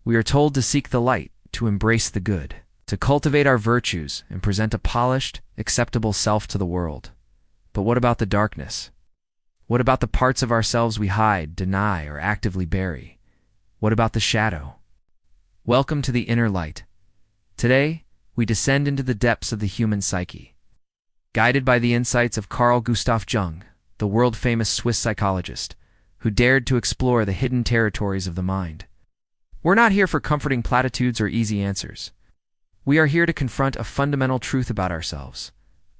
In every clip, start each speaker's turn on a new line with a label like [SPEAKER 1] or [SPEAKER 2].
[SPEAKER 1] We are told to seek the light, to embrace the good, to cultivate our virtues and present a polished, acceptable self to the world. But what about the darkness? What about the parts of ourselves we hide, deny, or actively bury? What about the shadow? Welcome to the inner light. Today, we descend into the depths of the human psyche. Guided by the insights of Carl Jung, the world-famous Swiss psychologist, who dared to explore the hidden territories of the mind. We're not here for comforting platitudes or easy answers. We are here to confront a fundamental truth about ourselves,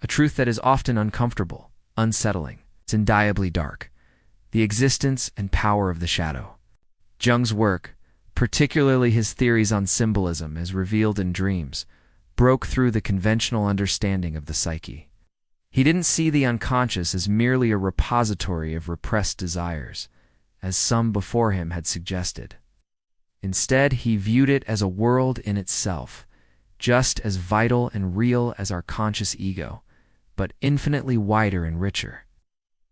[SPEAKER 1] a truth that is often uncomfortable, unsettling, it's undeniably dark, the existence and power of the shadow. Jung's work, particularly his theories on symbolism as revealed in dreams, broke through the conventional understanding of the psyche. He didn't see the unconscious as merely a repository of repressed desires, as some before him had suggested. Instead, he viewed it as a world in itself, just as vital and real as our conscious ego, but infinitely wider and richer.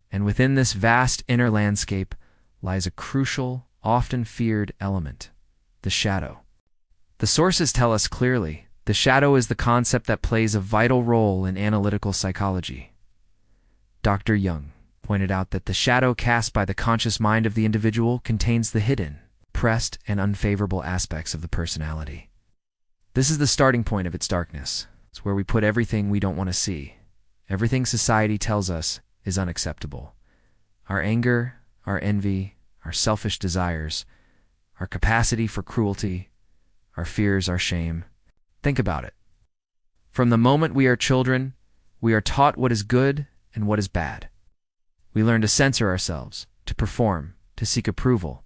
[SPEAKER 1] And within this vast inner landscape lies a crucial, often feared element: the shadow. The sources tell us clearly, the shadow is the concept that plays a vital role in analytical psychology. Dr. Jung pointed out that the shadow cast by the conscious mind of the individual contains the hidden, repressed, and unfavorable aspects of the personality. This is the starting point of its darkness. It's where we put everything we don't want to see, everything society tells us is unacceptable. Our anger, our envy, our selfish desires, our capacity for cruelty, our fears, our shame. Think about it. From the moment we are children, we are taught what is good and what is bad. We learn to censor ourselves, to perform, to seek approval.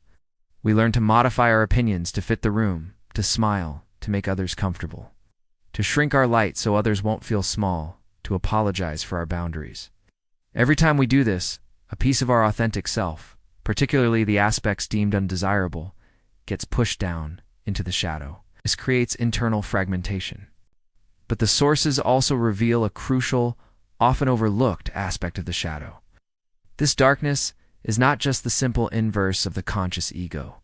[SPEAKER 1] We learn to modify our opinions to fit the room, to smile, to make others comfortable, to shrink our light so others won't feel small, to apologize for our boundaries. Every time we do this, a piece of our authentic self, particularly the aspects deemed undesirable, gets pushed down into the shadow. This creates internal fragmentation. But the sources also reveal a crucial, often overlooked aspect of the shadow. This darkness is not just the simple inverse of the conscious ego.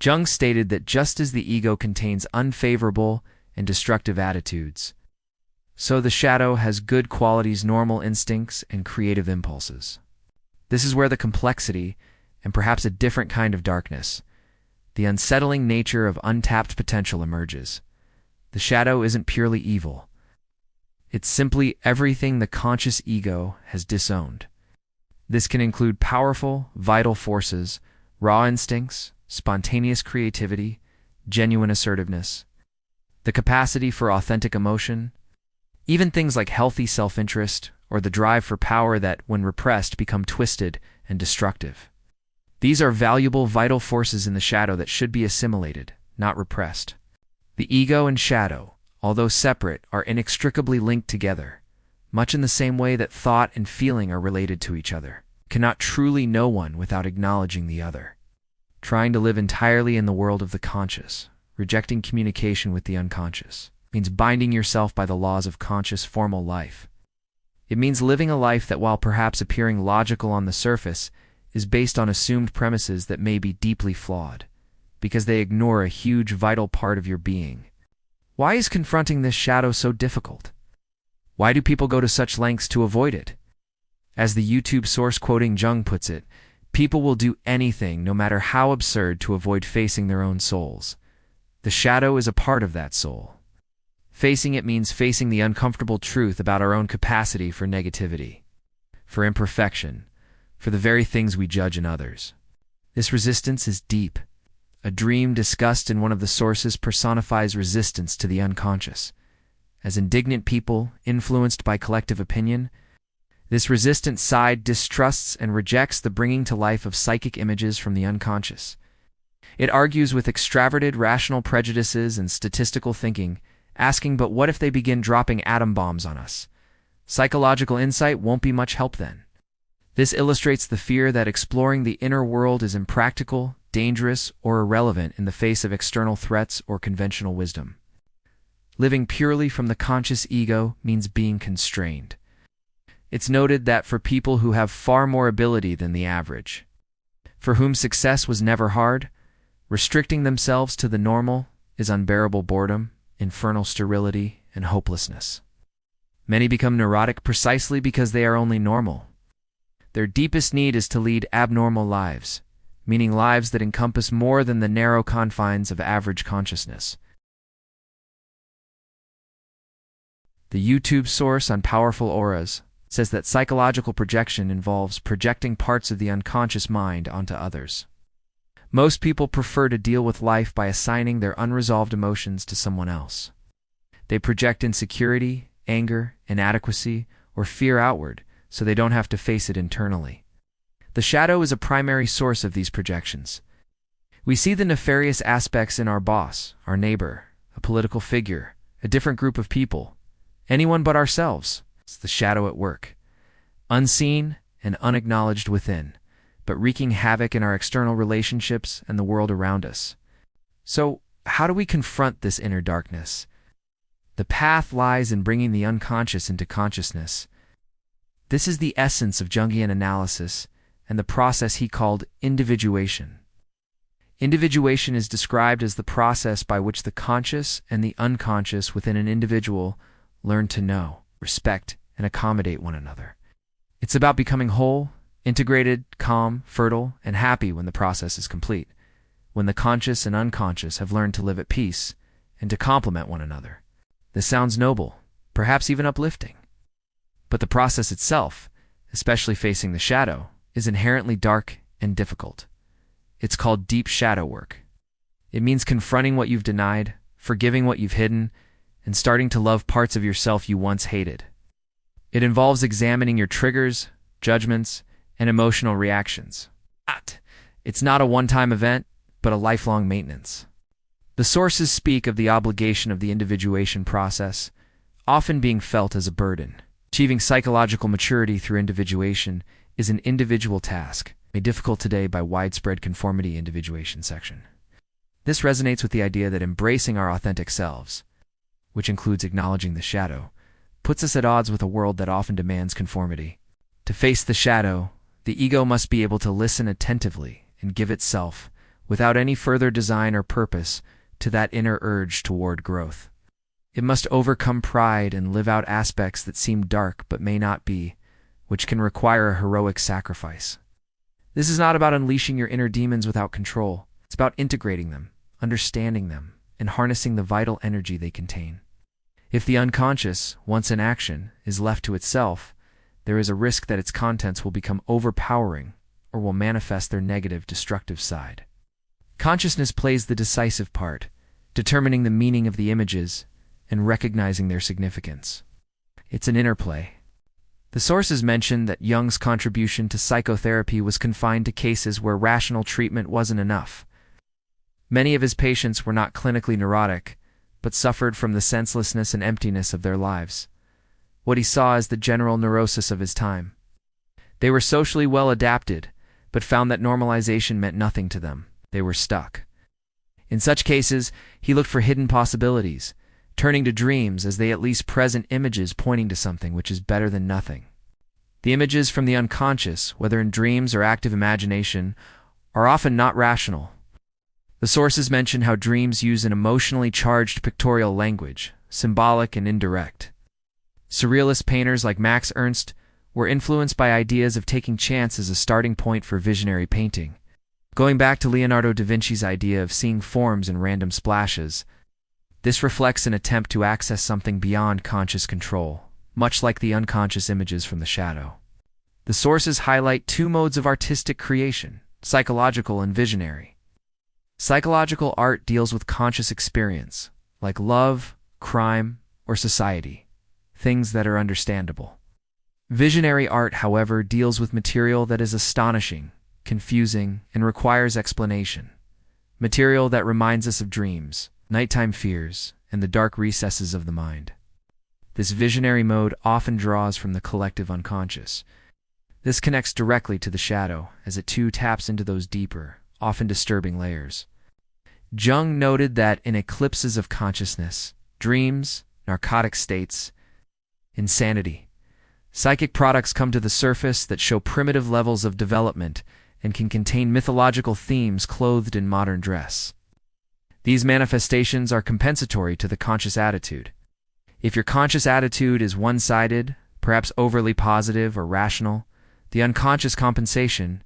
[SPEAKER 1] Jung stated that just as the ego contains unfavorable and destructive attitudes, so the shadow has good qualities, normal instincts, and creative impulses. This is where the complexity, and perhaps a different kind of darkness, the unsettling nature of untapped potential emerges. The shadow isn't purely evil. It's simply everything the conscious ego has disowned. This can include powerful, vital forces, raw instincts, spontaneous creativity, genuine assertiveness, the capacity for authentic emotion, even things like healthy self-interest or the drive for power that, when repressed, become twisted and destructive. These are valuable, vital forces in the shadow that should be assimilated, not repressed. The ego and shadow, although separate, are inextricably linked together, much in the same way that thought and feeling are related to each other. Cannot truly know one without acknowledging the other. Trying to live entirely in the world of the conscious, rejecting communication with the unconscious, means binding yourself by the laws of conscious formal life. It means living a life that, while perhaps appearing logical on the surface, is based on assumed premises that may be deeply flawed, because they ignore a huge vital part of your being. Why is confronting this shadow so difficult? Why do people go to such lengths to avoid it? As the YouTube source quoting Jung puts it, people will do anything, no matter how absurd, to avoid facing their own souls. The shadow is a part of that soul. Facing it means facing the uncomfortable truth about our own capacity for negativity, for imperfection, for the very things we judge in others. This resistance is deep. A dream discussed in one of the sources personifies resistance to the unconscious. As indignant people, influenced by collective opinion, this resistant side distrusts and rejects the bringing to life of psychic images from the unconscious. It argues with extravagant rational prejudices and statistical thinking, asking, but what if they begin dropping atom bombs on us? Psychological insight won't be much help then. This illustrates the fear that exploring the inner world is impractical, dangerous, or irrelevant in the face of external threats or conventional wisdom. Living purely from the conscious ego means being constrained. It's noted that for people who have far more ability than the average, for whom success was never hard, Restricting themselves to the normal is unbearable boredom, infernal sterility, and hopelessness. Many become neurotic precisely because they are only normal. Their deepest need is to lead abnormal lives, meaning lives that encompass more than the narrow confines of average consciousness. The YouTube source on powerful auras says that psychological projection involves projecting parts of the unconscious mind onto others. Most people prefer to deal with life by assigning their unresolved emotions to someone else. They project insecurity, anger, inadequacy, or fear outward so they don't have to face it internally. The shadow is a primary source of these projections. We see the nefarious aspects in our boss, our neighbor, a political figure, a different group of people, anyone but ourselves. It's the shadow at work, unseen and unacknowledged within, but wreaking havoc in our external relationships and the world around us. So, how do we confront this inner darkness? The path lies in bringing the unconscious into consciousness. This is the essence of Jungian analysis and the process he called individuation. Individuation is described as the process by which the conscious and the unconscious within an individual learn to know, respect, and accommodate one another. It's about becoming whole, integrated, calm, fertile, and happy when the process is complete, when the conscious and unconscious have learned to live at peace and to complement one another. This sounds noble, perhaps even uplifting. But the process itself, especially facing the shadow, is inherently dark and difficult. It's called deep shadow work. It means confronting what you've denied, forgiving what you've hidden, and starting to love parts of yourself you once hated. It involves examining your triggers, judgments, and emotional reactions. It's not a one-time event, but a lifelong maintenance. The sources speak of the obligation of the individuation process, often being felt as a burden. Achieving psychological maturity through individuation is an individual task, made difficult today by widespread conformity individuation section. This resonates with the idea that embracing our authentic selves, which includes acknowledging the shadow, puts us at odds with a world that often demands conformity. To face the shadow, the ego must be able to listen attentively and give itself, without any further design or purpose, to that inner urge toward growth. It must overcome pride and live out aspects that seem dark but may not be, which can require a heroic sacrifice. This is not about unleashing your inner demons without control. It's about integrating them, understanding them, and harnessing the vital energy they contain. If the unconscious, once in action, is left to itself, there is a risk that its contents will become overpowering or will manifest their negative, destructive side. Consciousness plays the decisive part, determining the meaning of the images and recognizing their significance. It's an interplay. The sources mention that Jung's contribution to psychotherapy was confined to cases where rational treatment wasn't enough. Many of his patients were not clinically neurotic, but suffered from the senselessness and emptiness of their lives, what he saw as the general neurosis of his time. They were socially well adapted, but found that normalization meant nothing to them. They were stuck. In such cases, he looked for hidden possibilities, turning to dreams as they at least present images pointing to something which is better than nothing. The images from the unconscious, whether in dreams or active imagination, are often not rational. The sources mention how dreams use an emotionally charged pictorial language, symbolic and indirect. Surrealist painters like Max Ernst were influenced by ideas of taking chance as a starting point for visionary painting. Going back to Leonardo da Vinci's idea of seeing forms in random splashes, this reflects an attempt to access something beyond conscious control, much like the unconscious images from the shadow. The sources highlight two modes of artistic creation, psychological and visionary. Psychological art deals with conscious experience, like love, crime, or society, things that are understandable. Visionary art, however, deals with material that is astonishing, confusing, and requires explanation. Material that reminds us of dreams, nighttime fears, and the dark recesses of the mind. This visionary mode often draws from the collective unconscious. This connects directly to the shadow, as it too taps into those deeper, often disturbing layers. Jung noted that in eclipses of consciousness, dreams, narcotic states, insanity, psychic products come to the surface that show primitive levels of development and can contain mythological themes clothed in modern dress. These manifestations are compensatory to the conscious attitude. If your conscious attitude is one-sided, perhaps overly positive or rational, the unconscious compensation,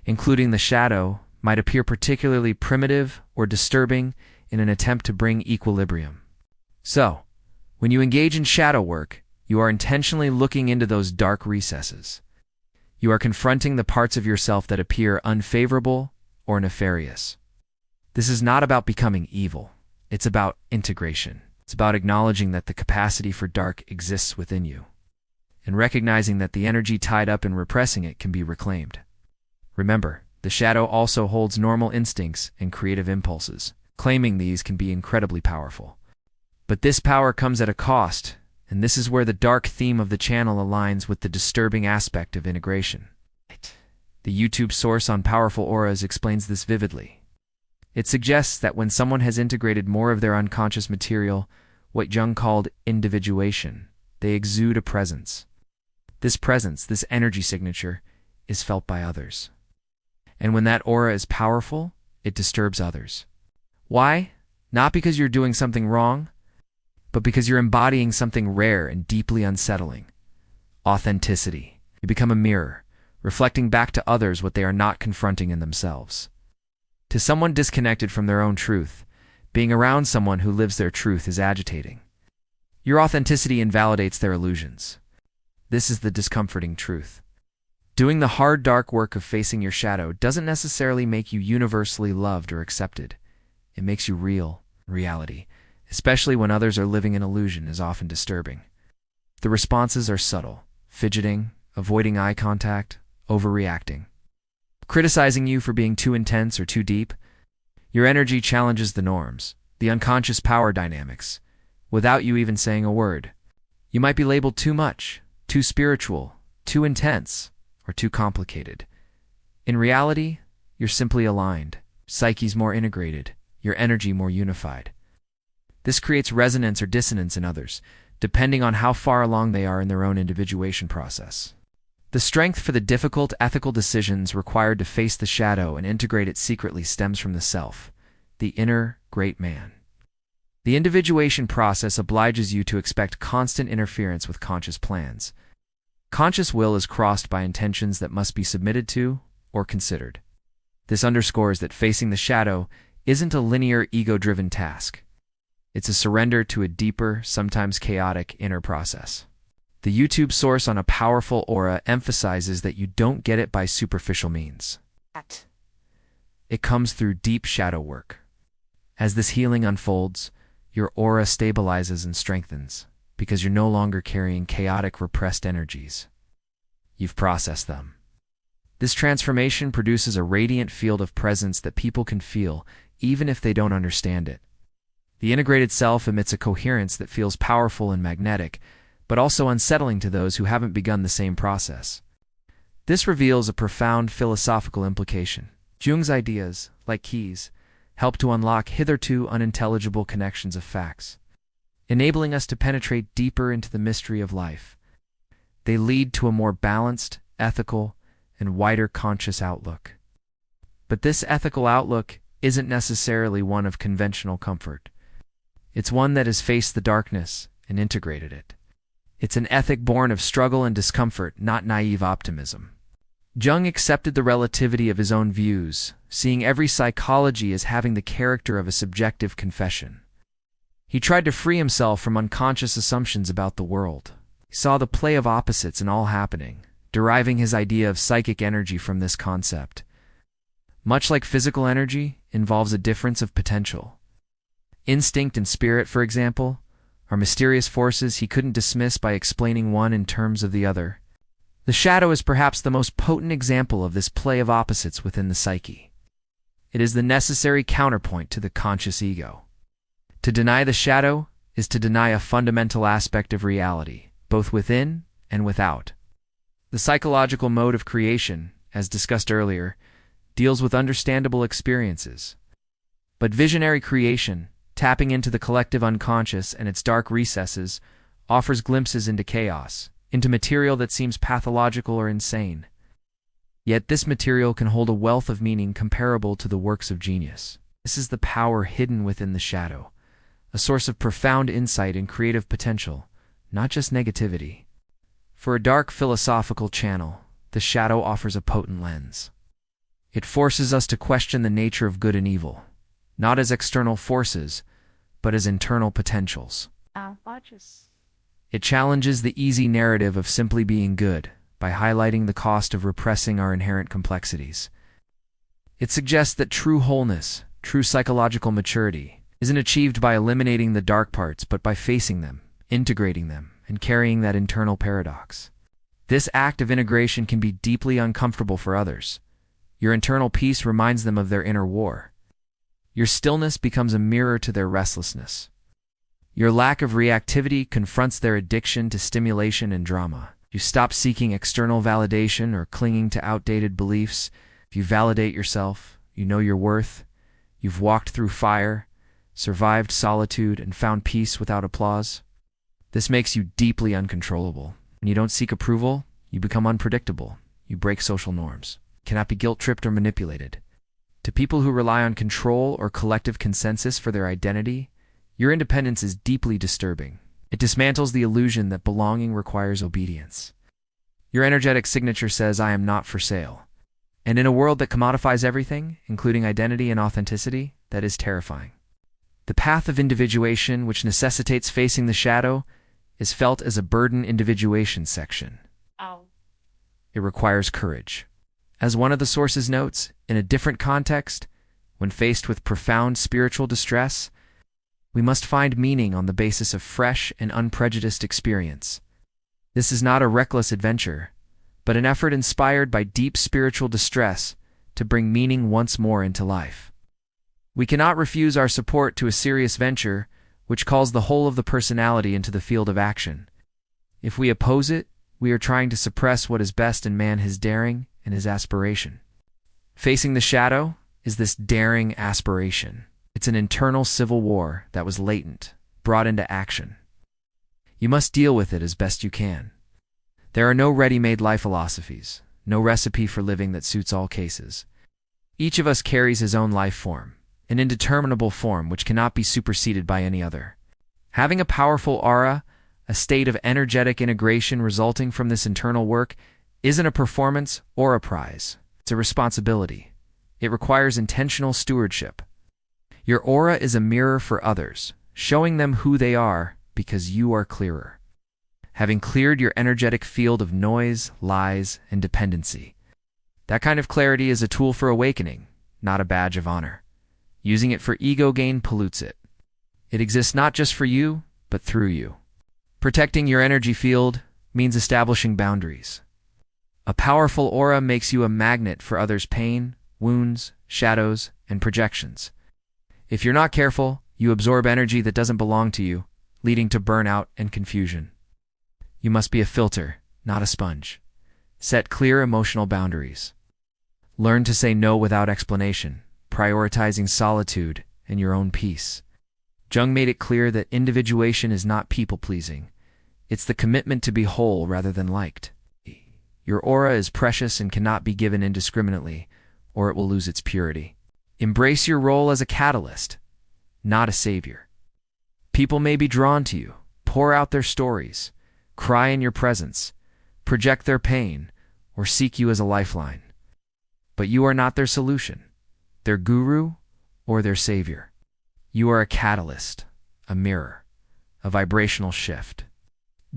[SPEAKER 1] including the shadow, might appear particularly primitive or disturbing in an attempt to bring equilibrium. So, when you engage in shadow work, you are intentionally looking into those dark recesses. You are confronting the parts of yourself that appear unfavorable or nefarious. This is not about becoming evil. It's about integration. It's about acknowledging that the capacity for dark exists within you, and recognizing that the energy tied up in repressing it can be reclaimed. Remember, the shadow also holds normal instincts and creative impulses. Claiming these can be incredibly powerful. But this power comes at a cost, and this is where the dark theme of the channel aligns with the disturbing aspect of integration. The YouTube source on powerful auras explains this vividly. It suggests that when someone has integrated more of their unconscious material, what Jung called individuation, they exude a presence. This presence, this energy signature, is felt by others. And when that aura is powerful, it disturbs others. Why? Not because you're doing something wrong, but because you're embodying something rare and deeply unsettling. Authenticity. You become a mirror, reflecting back to others what they are not confronting in themselves. To someone disconnected from their own truth, being around someone who lives their truth is agitating. Your authenticity invalidates their illusions. This is the discomforting truth. Doing the hard, dark work of facing your shadow doesn't necessarily make you universally loved or accepted. It makes you real. Reality, especially when others are living in illusion, is often disturbing. The responses are subtle: fidgeting, avoiding eye contact, overreacting, criticizing you for being too intense or too deep. Your energy challenges the norms, the unconscious power dynamics, without you even saying a word. You might be labeled too much, too spiritual, too intense, or too complicated. In reality, you're simply aligned, psyche's more integrated, your energy more unified. This creates resonance or dissonance in others, depending on how far along they are in their own individuation process. The strength for the difficult ethical decisions required to face the shadow and integrate it secretly stems from the self, the inner great man. The individuation process obliges you to expect constant interference with conscious plans. Conscious will is crossed by intentions that must be submitted to or considered. This underscores that facing the shadow isn't a linear, ego-driven task. It's a surrender to a deeper, sometimes chaotic, inner process. The YouTube source on a powerful aura emphasizes that you don't get it by superficial means. It comes through deep shadow work. As this healing unfolds, your aura stabilizes and strengthens, because you're no longer carrying chaotic, repressed energies. You've processed them. This transformation produces a radiant field of presence that people can feel, even if they don't understand it. The integrated self emits a coherence that feels powerful and magnetic, but also unsettling to those who haven't begun the same process. This reveals a profound philosophical implication. Jung's ideas, like keys, help to unlock hitherto unintelligible connections of facts, enabling us to penetrate deeper into the mystery of life. They lead to a more balanced, ethical, and wider conscious outlook. But this ethical outlook isn't necessarily one of conventional comfort. It's one that has faced the darkness and integrated it. It's an ethic born of struggle and discomfort, not naive optimism. Jung accepted the relativity of his own views, seeing every psychology as having the character of a subjective confession. He tried to free himself from unconscious assumptions about the world. He saw the play of opposites in all happening, deriving his idea of psychic energy from this concept. Much like physical energy involves a difference of potential. Instinct and spirit, for example, are mysterious forces he couldn't dismiss by explaining one in terms of the other. The shadow is perhaps the most potent example of this play of opposites within the psyche. It is the necessary counterpoint to the conscious ego. To deny the shadow is to deny a fundamental aspect of reality, both within and without. The psychological mode of creation, as discussed earlier, deals with understandable experiences. But visionary creation, tapping into the collective unconscious and its dark recesses, offers glimpses into chaos, into material that seems pathological or insane. Yet this material can hold a wealth of meaning comparable to the works of genius. This is the power hidden within the shadow, a source of profound insight and creative potential, not just negativity. For a dark philosophical channel, the shadow offers a potent lens. It forces us to question the nature of good and evil, not as external forces, but as internal potentials. It challenges the easy narrative of simply being good by highlighting the cost of repressing our inherent complexities. It suggests that true wholeness, true psychological maturity, isn't achieved by eliminating the dark parts, but by facing them, integrating them, and carrying that internal paradox. This act of integration can be deeply uncomfortable for others. Your internal peace reminds them of their inner war. Your stillness becomes a mirror to their restlessness. Your lack of reactivity confronts their addiction to stimulation and drama. You stop seeking external validation or clinging to outdated beliefs. If you validate yourself, you know your worth. You've walked through fire, survived solitude, and found peace without applause. This makes you deeply uncontrollable. When you don't seek approval, you become unpredictable. You break social norms. Cannot be guilt-tripped or manipulated. To people who rely on control or collective consensus for their identity, your independence is deeply disturbing. It dismantles the illusion that belonging requires obedience. Your energetic signature says, "I am not for sale." And in a world that commodifies everything, including identity and authenticity, that is terrifying. The path of individuation, which necessitates facing the shadow, is felt as a burden individuation section. It requires courage. As one of the sources notes, in a different context, when faced with profound spiritual distress, we must find meaning on the basis of fresh and unprejudiced experience. This is not a reckless adventure, but an effort inspired by deep spiritual distress to bring meaning once more into life. We cannot refuse our support to a serious venture which calls the whole of the personality into the field of action. If we oppose it, we are trying to suppress what is best in man, his daring and his aspiration. Facing the shadow is this daring aspiration. It's an internal civil war that was latent, brought into action. You must deal with it as best you can. There are no ready-made life philosophies, no recipe for living that suits all cases. Each of us carries his own life form, an indeterminable form which cannot be superseded by any other. Having a powerful aura, a state of energetic integration resulting from this internal work, isn't a performance or a prize. It's a responsibility. It requires intentional stewardship. Your aura is a mirror for others, showing them who they are because you are clearer. Having cleared your energetic field of noise, lies, and dependency. That kind of clarity is a tool for awakening, not a badge of honor. Using it for ego gain pollutes it. It exists not just for you, but through you. Protecting your energy field means establishing boundaries. A powerful aura makes you a magnet for others' pain, wounds, shadows, and projections. If you're not careful, you absorb energy that doesn't belong to you, leading to burnout and confusion. You must be a filter, not a sponge. Set clear emotional boundaries. Learn to say no without explanation, prioritizing solitude and your own peace. Jung made it clear that individuation is not people-pleasing. It's the commitment to be whole rather than liked. Your aura is precious and cannot be given indiscriminately, or it will lose its purity. Embrace your role as a catalyst, not a savior. People may be drawn to you, pour out their stories, cry in your presence, project their pain, or seek you as a lifeline. But you are not their solution, their guru, or their savior. You are a catalyst, a mirror, a vibrational shift.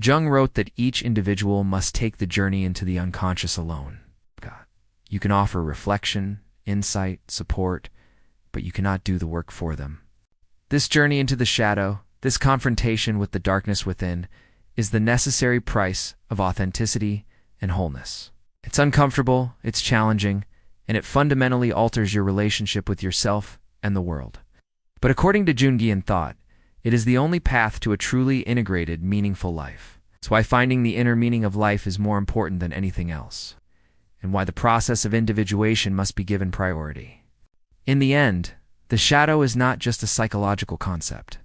[SPEAKER 1] Jung wrote that each individual must take the journey into the unconscious alone. You can offer reflection, insight, support, but you cannot do the work for them. This journey into the shadow, this confrontation with the darkness within, is the necessary price of authenticity and wholeness. It's uncomfortable, it's challenging, and it fundamentally alters your relationship with yourself and the world. But according to Jungian thought, it is the only path to a truly integrated, meaningful life. It's why finding the inner meaning of life is more important than anything else, and why the process of individuation must be given priority. In the end, the shadow is not just a psychological concept.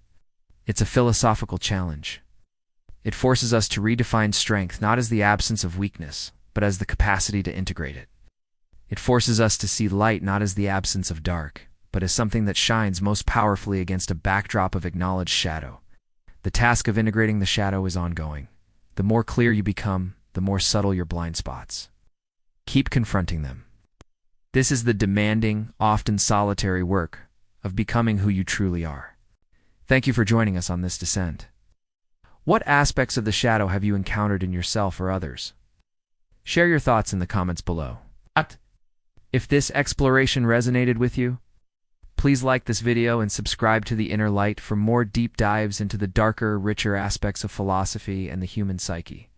[SPEAKER 1] It's a philosophical challenge. It forces us to redefine strength not as the absence of weakness, but as the capacity to integrate it. It forces us to see light not as the absence of dark, but as something that shines most powerfully against a backdrop of acknowledged shadow. The task of integrating the shadow is ongoing. The more clear you become, the more subtle your blind spots. Keep confronting them. This is the demanding, often solitary work of becoming who you truly are. Thank you for joining us on this descent. What aspects of the shadow have you encountered in yourself or others? Share your thoughts in the comments below. If this exploration resonated with you, please like this video and subscribe to The Inner Light for more deep dives into the darker, richer aspects of philosophy and the human psyche.